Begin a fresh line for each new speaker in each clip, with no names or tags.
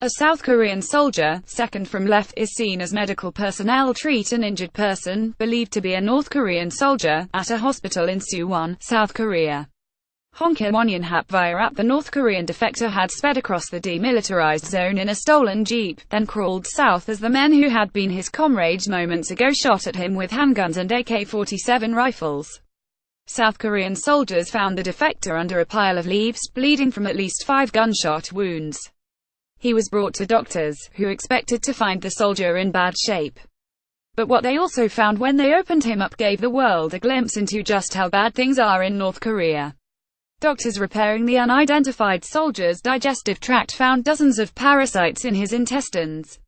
A South Korean soldier, second from left, is seen as medical personnel treat an injured person, believed to be a North Korean soldier, at a hospital in Suwon, South Korea. Hongkir Wonyon via app. The North Korean defector had sped across the demilitarized zone in a stolen jeep, then crawled south as the men who had been his comrades moments ago shot at him with handguns and AK-47 rifles. South Korean soldiers found the defector under a pile of leaves, bleeding from at least 5 gunshot wounds. He was brought to doctors, who expected to find the soldier in bad shape. But what they also found when they opened him up gave the world a glimpse into just how bad things are in North Korea. Doctors repairing the unidentified soldier's digestive tract found dozens of parasites in his intestines.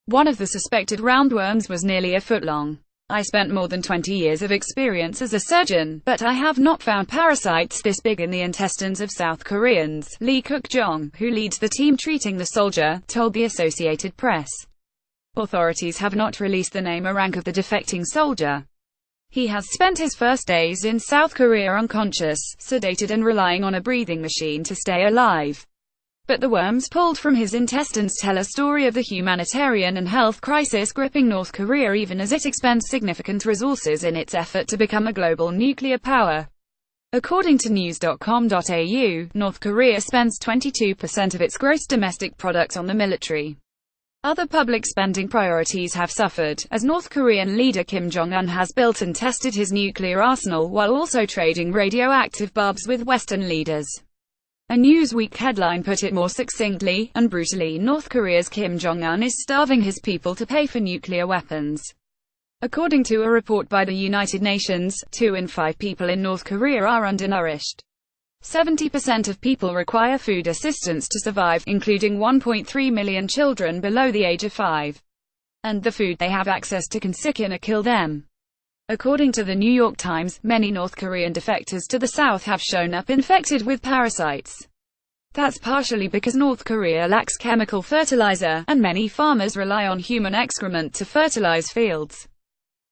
One of the suspected roundworms was nearly a foot long. I spent more than 20 years of experience as a surgeon, but I have not found parasites this big in the intestines of South Koreans, Lee Kuk-jong, who leads the team treating the soldier, told the Associated Press. Authorities have not released the name or rank of the defecting soldier. He has spent his first days in South Korea unconscious, sedated and relying on a breathing machine to stay alive. But the worms pulled from his intestines tell a story of the humanitarian and health crisis gripping North Korea even as it expends significant resources in its effort to become a global nuclear power. According to news.com.au, North Korea spends 22% of its gross domestic product on the military. Other public spending priorities have suffered, as North Korean leader Kim Jong-un has built and tested his nuclear arsenal while also trading radioactive barbs with Western leaders. A Newsweek headline put it more succinctly and brutally: North Korea's Kim Jong-un is starving his people to pay for nuclear weapons. According to a report by the United Nations, 2 in 5 people in North Korea are undernourished. 70% of people require food assistance to survive, including 1.3 million children below the age of 5. And the food they have access to can sicken or kill them. According to the New York Times, many North Korean defectors to the south have shown up infected with parasites. That's partially because North Korea lacks chemical fertilizer, and many farmers rely on human excrement to fertilize fields.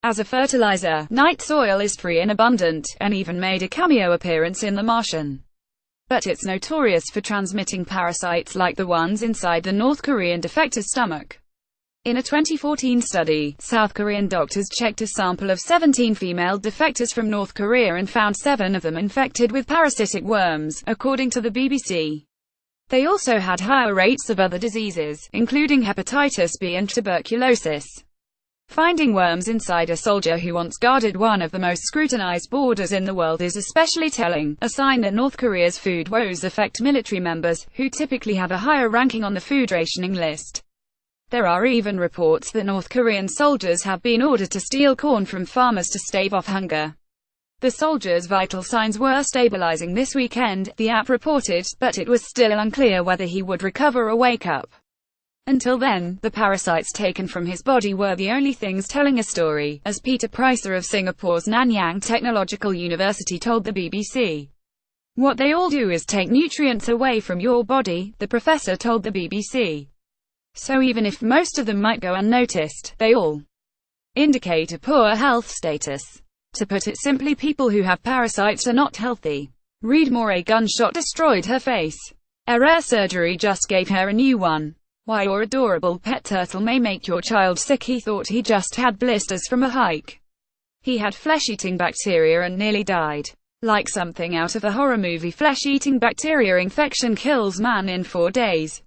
As a fertilizer, night soil is free and abundant, and even made a cameo appearance in The Martian. But it's notorious for transmitting parasites like the ones inside the North Korean defector's stomach. In a 2014 study, South Korean doctors checked a sample of 17 female defectors from North Korea and found 7 of them infected with parasitic worms, according to the BBC. They also had higher rates of other diseases, including hepatitis B and tuberculosis. Finding worms inside a soldier who once guarded one of the most scrutinized borders in the world is especially telling, a sign that North Korea's food woes affect military members, who typically have a higher ranking on the food rationing list. There are even reports that North Korean soldiers have been ordered to steal corn from farmers to stave off hunger. The soldier's vital signs were stabilizing this weekend, the app reported, but it was still unclear whether he would recover or wake up. Until then, the parasites taken from his body were the only things telling a story, as Peter Pricer of Singapore's Nanyang Technological University told the BBC. What they all do is take nutrients away from your body, the professor told the BBC. So even if most of them might go unnoticed, they all indicate a poor health status. To put it simply, people who have parasites are not healthy. Read more: a gunshot destroyed her face. Rare surgery just gave her a new one. Why your adorable pet turtle may make your child sick. He thought he just had blisters from a hike. He had flesh-eating bacteria and nearly died. Like something out of a horror movie, flesh-eating bacteria infection kills man in 4 days.